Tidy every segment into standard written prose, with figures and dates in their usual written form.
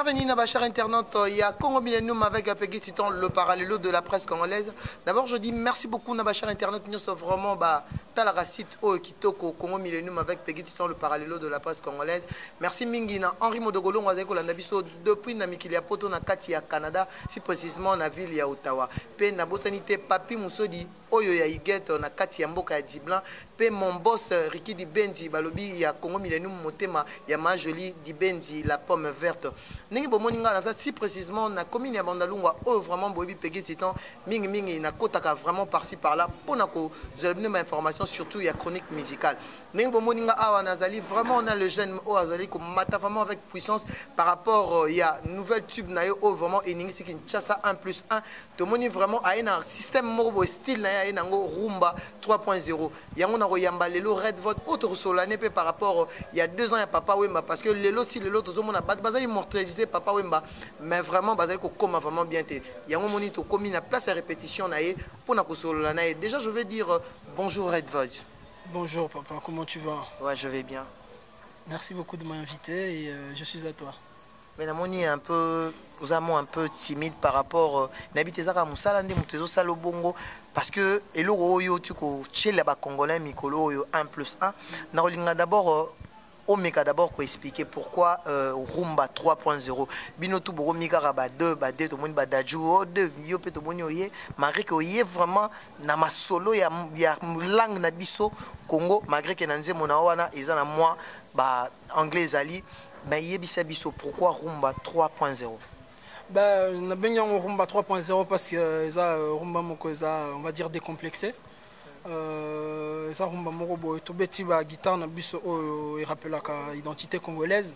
Bienvenue dans ma chère internaute, il y a Congo Millennium avec Peggy Titon, le parallélo de la presse congolaise. D'abord je dis merci beaucoup dans ma chère internaute, nous sommes vraiment la site au Kitoko Congo Millennium avec Peggy Titon, le parallélo de la presse congolaise. Merci Mingina, Henri Modogolo, Nabiso depuis Namikilia Poto na Katia Canada, si précisément na ville ya Ottawa. Pe na bosanité Papi Moussodi, Oyo ya Iget na Katia Mboka ya Djiblan. Pe mon boss Ricky Dibendi, Balobi ya Congo Millennium Motema, ya ma jolie Dibendi, la pomme verte. Si précisément na commune ya Bandalungwa oh vraiment boyebi Peggy Titon mingi na kotaka vraiment par-ci par-là pour na ko vous allez donner information surtout il y a chronique musicale ningi bomoninga awa nazali vraiment on a le jeune oh azali ko mata vraiment avec puissance par rapport il y a nouvelle tube na yo oh vraiment eningi si Kinshasa 1+1 to moni vraiment a un système moko style na ya nango rumba 3.0 yango na ko yamba lelo red vote autre solane pe par rapport il y a 2 ans ya Papa Wemba parce que lelo ti lelo to zomona bazali mortalisé Papa Wemba mais vraiment bazali ko koma vraiment bien te yango moni to komi na place à répétition na ye pour na ko solola na ye. Déjà je vais dire bonjour Red Vote. Bonjour papa, comment tu vas? Ouais, je vais bien. Merci beaucoup de m'inviter et je suis à toi. Mais la moni est un peu un peu timide par rapport n'habite zaka musala ndi mutezo salo bongo parce que eloko oyo tuko chela ba congolais mikolo yo 1+1 na kolinga d'abord Omeka d'abord pour expliquer pourquoi Rumba 3.0 bino tout boko mika ba 2 to moni ba daju 2 yo pe to moni oye malgré que oye vraiment na masolo ya langue na biso Congo malgré que nanze mona wana eza na moi ba anglais ali mais yebisa biso pourquoi Rumba 3.0. Ben na benga Rumba 3.0 parce que ça Rumba moko on va dire décomplexé. Ça rumba moko boy to beti ba guitare na biso o rappelaka identité congolaise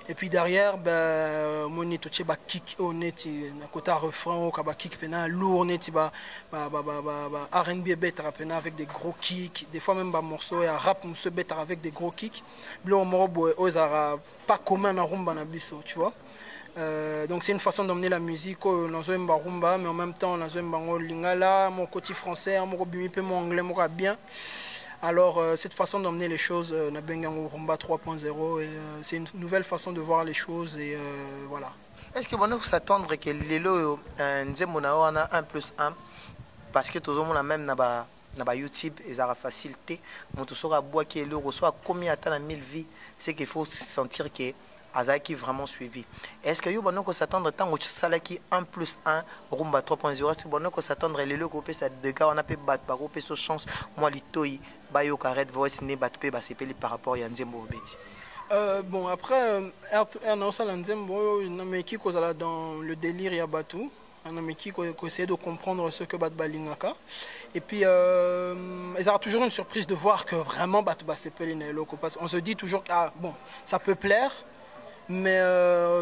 et puis derrière ben moni to tche ba kick oneti na kota refrain o ka ba kick pena lourd neti ba R&B better pena avec des gros kicks des fois même ba morceau ya rap muso better avec des gros kicks blo moko boy o zara pas commun na rumba na biso tu vois. Donc c'est une façon d'emmener la musique dans un rumba mais en même temps dans un lingala mon côté français mon anglais mon bien alors cette façon d'emmener les choses na bengango rumba 3.0 et c'est une nouvelle façon de voir les choses et voilà. Est-ce que vous s'attendre que lelo nzemona wana 1+1 parce que tout le monde même na ba YouTube et ça facilité moto sora bois qui le reçoit combien atteint 1000 vies c'est qu'il faut sentir que Azaki vraiment suivi. Est-ce que vous pouvez s'attendre tant que ça qui 1+1 Rumba 3.0 est-ce que vous pouvez s'attendre les locaux ça de gars on a pu battre par rapport aux chances moi litoi bayo carré voice ne battre pas c'est par rapport à Nzembo Obeti. Bon après non ça Nzembo mais qui cause là dans le délire ya Batu un homme qui essaie de comprendre ce que Bat Balingaka et puis ils ont toujours une surprise de voir que vraiment Batu Basepeli n'est loco parce qu'on se dit toujours ah bon ça peut plaire mais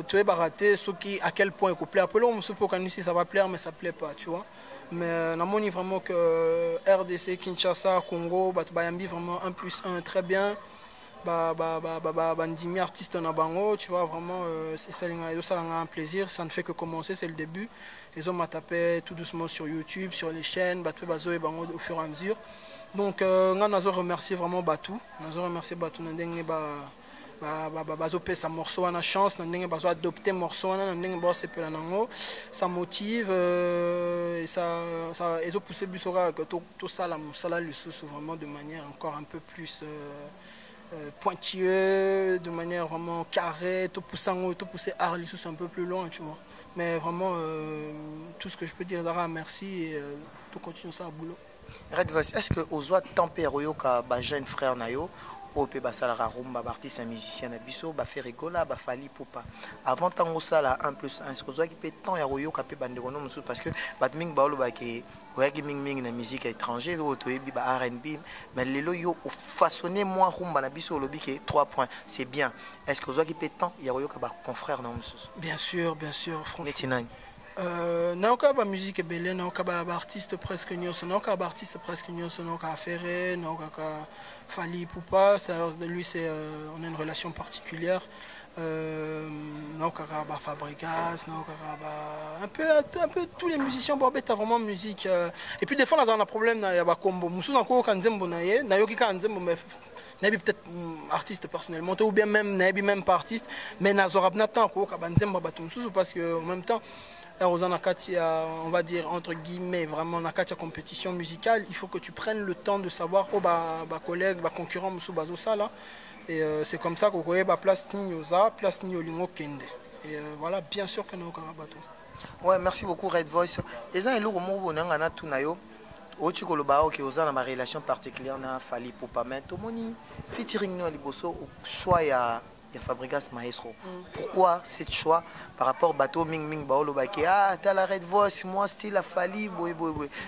tu es baraté ce qui à quel point il plaît après on se peut ici ça va plaire mais ça plaît pas tu vois mais on a montré vraiment que RDC Kinshasa Congo Batu Bayambi vraiment 1+1 très bien bandimi artiste na bango tu vois vraiment c'est ça un plaisir ça ne fait que commencer c'est le début ils ont tapé tout doucement sur YouTube sur les chaînes Batu Bazo et bango au fur et à mesure donc on a remercié vraiment Batu on a remercié Batu ndenge bazo pesa morceau a chance ndenge bazo adopter morceau na ndenge ba sepela nango ça motive et ça ils ont poussé busora que tout ça la lisusu vraiment de manière encore un peu plus pointilleux de manière vraiment carrée tout pousser art lisusu un peu plus loin tu vois mais vraiment tout ce que je peux dire Dara merci et tout continue ça à boulot. Red Voice est-ce que ozoa tempéro ka ba jeune frère na yo Ope basalara rumba artiste musicien na biso ba fait rigola ba fali popa avant tango sala 1+1 est-ce que vous avez tant ya royo kapé bande kono musu parce que batming baolo ba ke oyaki ming na musique étrangère auto yebi ba R&B mais lelo yo façonner moi rumba na biso lobi ke 3 points c'est bien est-ce que vous avez tant ya royo ka ba confrère na musu bien sûr franchement naoka ba musique ebele naoka ba artiste presque nyonso naoka ba artiste presque nyonso naoka Ferré naoka ka Fally Ipupa lui c'est on a une relation particulière naoka ba Fabregas naoka ba un peu tous les musiciens bon beta vraiment musique et puis des fois on a un problème na ya ba kombo musu na ko kanzembo na ye nayoki ka nzembo mais nabi peut-être artiste personnellement ou bien même nabi même pas artiste mais nazorabna tant ko ka banzembo ba musu parce que en même temps on va dire entre guillemets vraiment nakati compétition musicale, il faut que tu prennes le temps de savoir oh bah collègue, bah concurrent musu bazo ça là et c'est comme ça qu'on voit bah place nyoza, place nyolingo kende et voilà bien sûr que nous bateau. Ouais, merci beaucoup Red Voice. Les gens eloko mo bonanga na tunayo ochi koloba oki oza na relation particulière na Fally Ipupa mais to moni featuring no liboso choix ya Fabregas Maestro. Pourquoi ce choix par rapport à bateau Ming Ming Baolo Baki? Ah, t'as la Red Voice, moi style a Fally,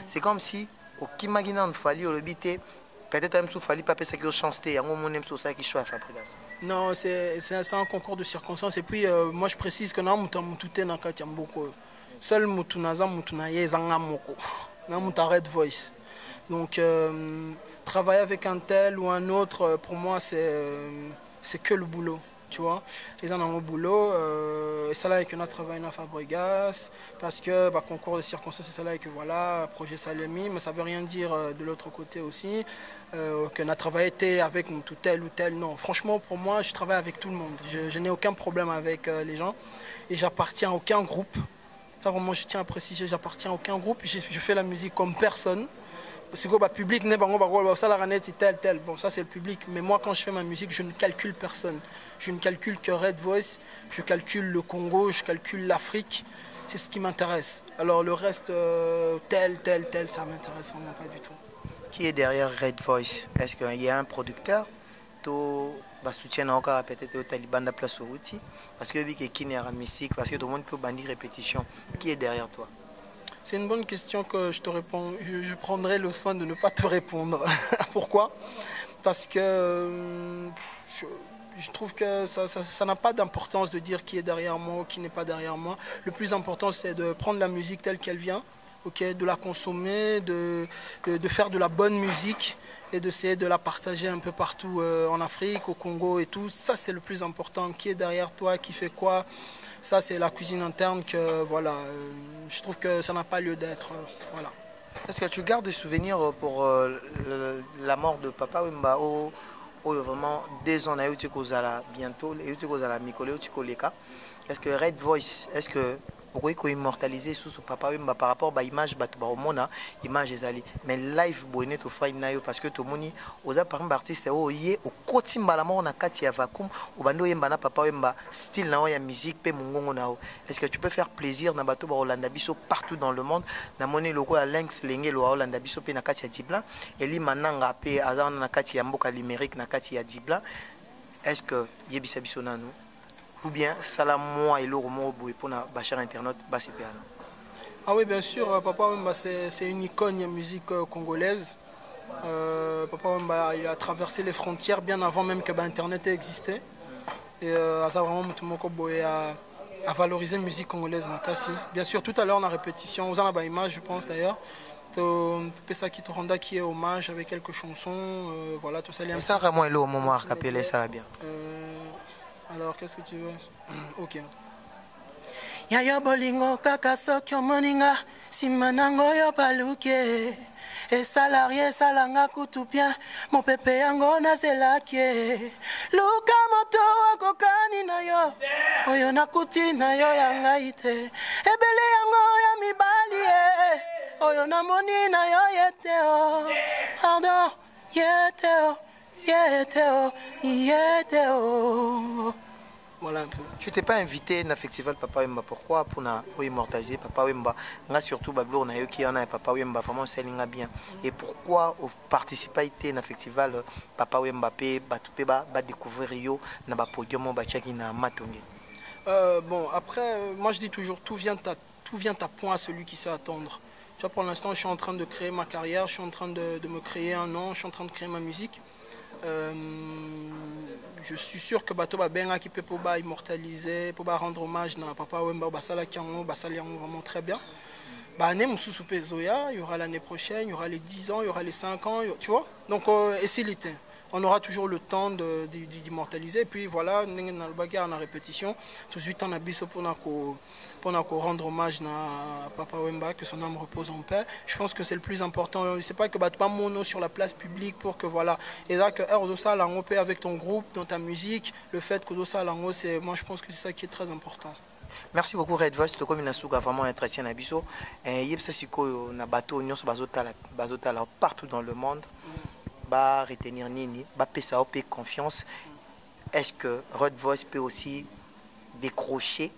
c'est comme si au Kimagina Fally au lobité, peut-être même sous Fally, pas ça qui chanté, un moment même sur ça qui choisit Fabregas. Non, c'est un concours de circonstances et puis moi je précise que non, tout est dans le beaucoup. Seul Moutunaza Moutunaye Zanga Moko, non Red Voice. Donc travailler avec un tel ou un autre, pour moi c'est que le boulot. Tu vois, ils en ont au boulot, et c'est là qu'on a travaillé à Fabregas, parce que bah, concours de circonstances, c'est là que voilà, projet Salemi, mais ça ne veut rien dire de l'autre côté aussi, qu'on a travaillé avec tout tel ou tel, non. Franchement, pour moi, je travaille avec tout le monde, je n'ai aucun problème avec les gens, et j'appartiens à aucun groupe. Ça, vraiment, je tiens à préciser, j'appartiens à aucun groupe, je fais la musique comme personne. Parce que le public n'est pas tel. Bon, ça c'est le public. Mais moi, quand je fais ma musique, je ne calcule personne. Je ne calcule que Red Voice, je calcule le Congo, je calcule l'Afrique. C'est ce qui m'intéresse. Alors le reste, tel, ça ne m'intéresse vraiment pas du tout. Qui est derrière Red Voice? Est-ce qu'il y a un producteur? Soutien encore peut-être au Taliban de place au outil parce que vu qu'il y a une musique, parce que tout le monde peut bandir répétition. Qui est derrière toi? C'est une bonne question que je te réponds. Je prendrai le soin de ne pas te répondre. Pourquoi? Parce que je trouve que ça n'a pas d'importance de dire qui est derrière moi ou qui n'est pas derrière moi. Le plus important, c'est de prendre la musique telle qu'elle vient, okay, de la consommer, de faire de la bonne musique et d'essayer de la partager un peu partout en Afrique, au Congo et tout. Ça, c'est le plus important. Qui est derrière toi, qui fait quoi? Ça, c'est la cuisine interne que, voilà, je trouve que ça n'a pas lieu d'être, voilà. Est-ce que tu gardes des souvenirs pour la mort de Papa Wemba ou vraiment 2 ans bientôt, est-ce que Red Voice, est-ce que pourquoi il immortaliser sous Papa Wemba par rapport à l'image image ezali mais live boné to fay nayo parce que to moni oza par exemple artiste o yé au kotimba la mort na kati ya vacuum ou bando yemba na Papa Wemba style na ya musique pe mungongo nao. Est-ce que tu peux faire plaisir na bato ba Rolanda biso partout dans le monde na moni loko ya Lynx lenge lo Rolanda biso pe na kati ya Dibla eli mananga pe azana na kati ya mboka limerique na kati ya Dibla? Est-ce que yebisa biso nanu ou bien moi et l'Oromo pour la chère internet basse piano? Ah oui, bien sûr, Papa Wemba c'est une icône de la musique congolaise. Papa Wemba il a traversé les frontières bien avant même que Internet existait. Et ça vraiment à valoriser la musique congolaise. Bien sûr, tout à l'heure on a répétition, on a une image je pense d'ailleurs. Pesa Kitoranda qui est hommage avec quelques chansons, voilà tout ça. Ça vraiment est là au moment à rappeler ça bien. Alors, qu'est-ce que tu veux? Ok. Yayo bolingo kaka sokyo moninga simanango yo baluke e salarié salanga kutupia mon pepe yango na zelake luka moto akokani na yo oyo nakuti na yo yangaite ebele yango ya mibali oyo namoni na yo yeteo pardon yeteo. Voilà un peu. Tu t'es pas invité dans le festival Papa Wemba, pourquoi? Pour immortaliser Papa Wemba. Surtout Bablo, on a eu qui en a Papa Wemba, vraiment c'est bien. Et pourquoi participer dans le festival Papa Wemba, ba découvrir Rio dans le podium Bachaki na Matonge? Bon, après, moi je dis toujours, tout vient à point à celui qui sait attendre. Tu vois, pour l'instant, je suis en train de créer ma carrière, je suis en train de me créer un nom, je suis en train de créer ma musique. Je suis sûr que Bato Babenga qui peut immortaliser, pour rendre hommage à Papa Wemba, Basala Kiango, Basala Yango vraiment très bien. Il y aura l'année prochaine, il y aura les 10 ans, il y aura les 5 ans, tu vois. Donc, on aura toujours le temps d'immortaliser. Et puis voilà, on a le bagarre en répétition. Tout de suite, on a bis pour rendre hommage à Papa Wemba, que son âme repose en paix. Je pense que c'est le plus important. C'est pas que pas mono sur la place publique pour que voilà. Et là, que Erdosa Lango paix avec ton groupe, dans ta musique, le fait que Erdosa Lango, moi je pense que c'est ça qui est très important. Merci beaucoup Red Voice, to comme Nasuka vraiment entretien na biso. Yebsa siko na bateau nyonso bazotala partout dans le monde. Ba retenir nini, ba pesa op confiance. Est-ce que Red Voice peut aussi décrocher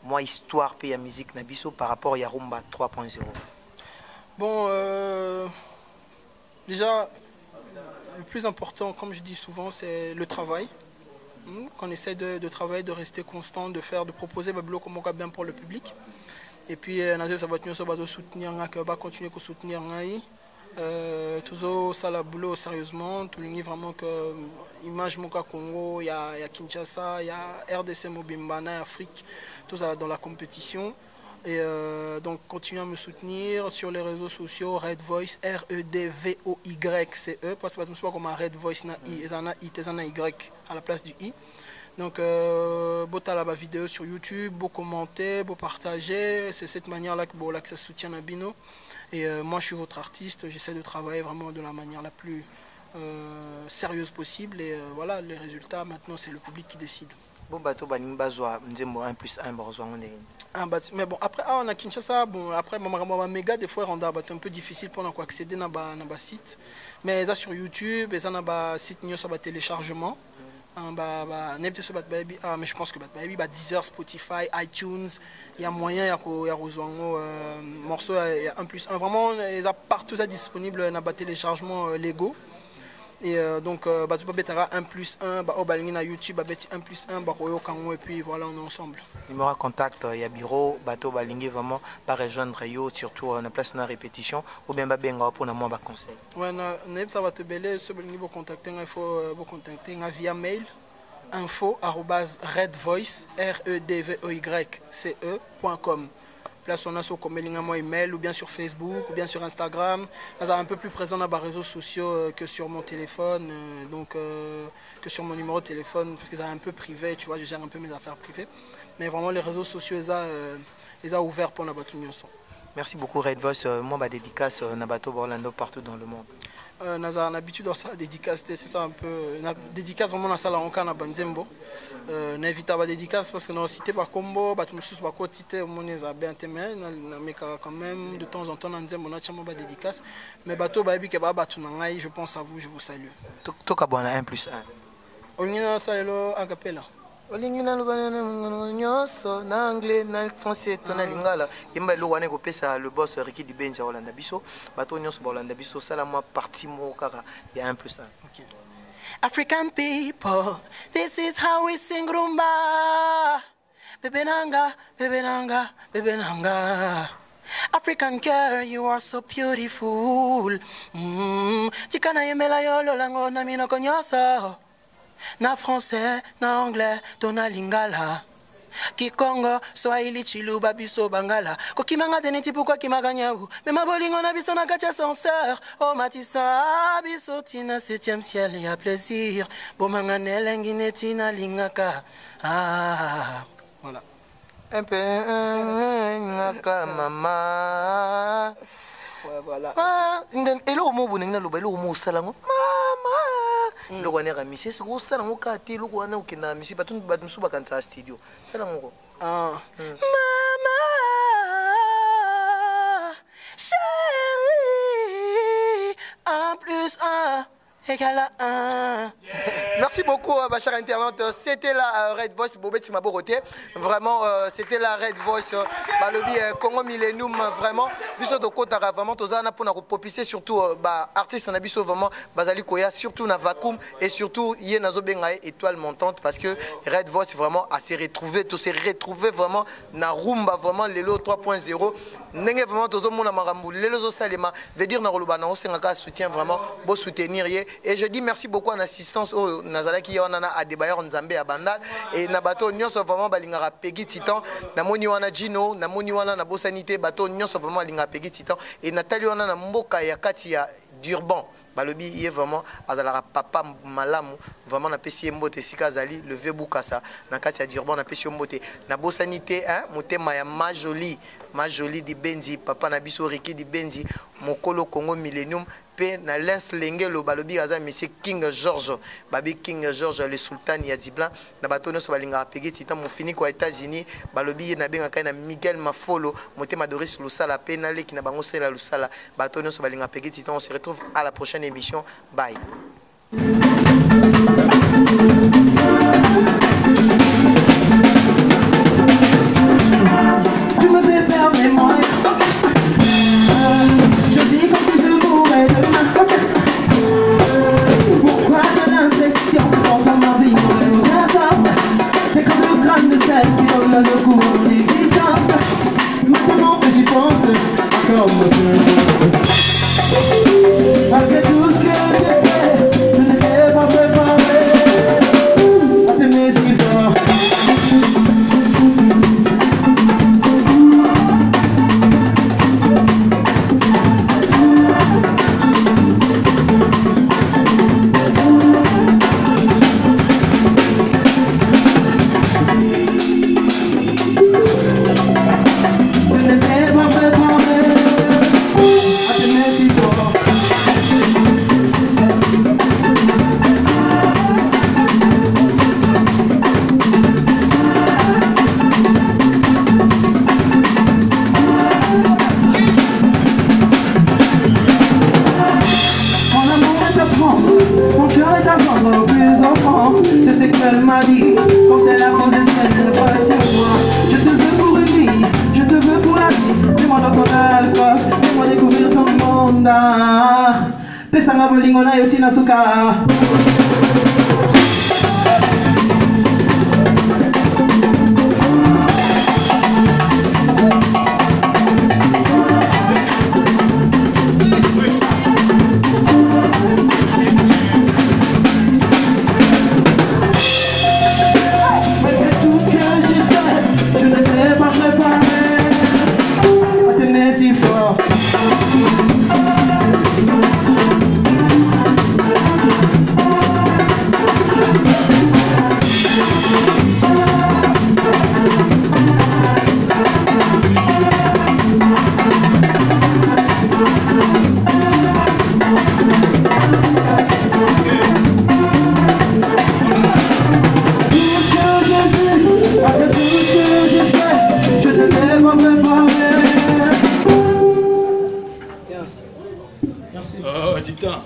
moi histoire et musique na biso par rapport à Rumba 3.0? Bon, déjà le plus important, comme je dis souvent, c'est le travail. Qu'on essaie de travailler, de rester constant, de proposer des blocs comme bien pour le public. Et puis, ça va soutenir, va continuer à soutenir. Toujours ça, le boulot sérieusement. Tout le monde vraiment que l'image Moka Congo, il y a Kinshasa, il y a RDC Mobimbana, Afrique, tout ça dans la compétition. Et donc, continuez à me soutenir sur les réseaux sociaux, Red Voice, REDVOYCE, parce que c'est pas comme un Red Voice, il y a un Y à la place du I. Donc, beau la vidéo sur YouTube, beau commenter, beau partager. C'est cette manière-là que ça soutient Nabino. Et moi, je suis votre artiste, j'essaie de travailler vraiment de la manière la plus sérieuse possible. Et voilà, les résultats, maintenant, c'est le public qui décide. Bon, bateau, 1+1, mais bon, après, on a Kinshasa, bon, après, méga, des fois, c'est un peu difficile pour nous accéder à un site. Mais ça sur YouTube, ça a un site de téléchargement. Mais je pense que Deezer, Spotify, iTunes, il y a moyen, il y a morceau, il y a 1+1. Vraiment, ils sont partout disponible dans le téléchargement légaux. Et donc, tu peux mettre 1+1, na YouTube, 1+1, et puis voilà, on est ensemble. Numéro contact, il y a bureau, bateau, balingue vraiment, pas rejoindre yo, surtout en place de répétition, ou bien benga pour moi conseil. Ouais, ça va te bêler, ce niveau contacter, il faut vous contacter via mail, info@redvoice.com. Place on a sur comme email ou bien sur Facebook ou bien sur Instagram. C'est un peu plus présent dans les réseaux sociaux que sur mon téléphone, donc que sur mon numéro de téléphone parce que c'est un peu privé, tu vois, je gère un peu mes affaires privées. Mais vraiment les réseaux sociaux ils ont ouvert pour Nabato Nyonso. Merci beaucoup Red Voice, moi ma dédicace Nabato Orlando partout dans le monde. On a l'habitude de ça, dédicace, c'est ça un peu. Dédicace vraiment dans ça, on a Banzembo. N'invite pas dédicace parce que dans cité par combo, tu me soucies pas quoi cité, on est à bien t'aimer, mais quand même de temps en temps on Nzembo, on a chama pas dédicace. Mais bateau baby que batu nangai, je pense à vous, je vous salue. Toka bwana 1+1. On y a ça hello a cappella. Olingina lubana nyonso na anglais na français tona lingala yemba lo wana ko pesa le boss Ricky Dibenza Holanda biso bato nyonso Holanda biso sala moi parti mo kaka ya 1+1. OK. African people, this is how we sing rumba. Bebenanga, bebenanga, bebenanga. African girl, you are so beautiful. Tikana yemela yolo lango na minoko nyoso. Na français, na anglais, tona lingala. Kikongo, Swahili, Chiluba, biso, Bangala. Kokimanga teneti pourquoi kimaganyaou. Mais ma bolingo na biso na katia censeur. Oh matissa, biso tina 7e ciel, y a plaisir. Bomanga nelengine tina lingaka. Ah, voilà. Un peu ngaka mama. Ouais, voilà. Et là, au mot bonheur, le mot salango. Mama. Le roi n'est remis. C'est ce que ça n'a pas été le roi n'a aucun ami. C'est pas tout le monde qui va dans studio. C'est là mon Maman, chérie, 1+1 égale à 1. Merci beaucoup, ma chère internaute. C'était la Red Voice, Bobet Maboroté. Vraiment, c'était la Red Voice, Balobi, Congo Millennium. Vraiment, Biso de Kotara, vraiment, Tozana pour nous propulser, surtout, artistes en abisso, vraiment, Bazali Koya, surtout na Vacuum et surtout, Yenazo Bengae, étoile montante, parce que Red Voice, vraiment, a s'est retrouvé, tout s'est retrouvé vraiment, na Rumba, vraiment, Lelo 3.0. Nenge vraiment, Tozo Mona Maramou, Lelo Salema, veut dire, na Rolubana, on soutien vraiment, beau soutenir. Et je dis merci beaucoup en assistance au Nazala qui on a Adebayor Nzambe à Bandal et Nabato Nyonso vraiment balingara Peggy Titan, Namoni wana Gino, Namoni wana na Bosanité, Bato Nyonso vraiment balingara Peggy Titan et Nathalie wana na Mboka ya Katia Durban. Balobi il est vraiment azalara papa malamu vraiment na pesi mbote sika zali le vieux Bukasa na Katia Durban na pesi mbote na Bosanité hein motema ya Majoli di Benzi papa na biso Riki di Benzi mokolo Congo Millennium pe na lens lengelo balobi aza monsieur King George babi King George le sultan ya Diblan na bato no so balinga Peggy Titan mo fini ko États-Unis balobi na benga kai na Miguel Mafolo motema Doris Lusala pe na leki na bango sela Lusala bato no so balinga Peggy Titan. On se retrouve à la prochaine émission. Bye. Tu me fais perdre mes moyens. Je vis comme si je mourrais demain. Pourquoi j'ai l'impression que ma vie n'aurait aucun sens? C'est comme le crâne de celle qui donne le goût à mon existence. Maintenant que j'y pense, encore malgré tout ce que j'ai fait, je n'étais pas préparé à t'aimer si fort. Mon cœur est à vendre au plus offrant. Je sais qu'elle m'a dit, quand elle a posé cette voix sur moi, je te veux pour une vie, je te veux pour la vie. Fais-moi dans ton alcool, fais-moi découvrir ton monde. Pesanga bolingo na yotina suka. Oh, Titan.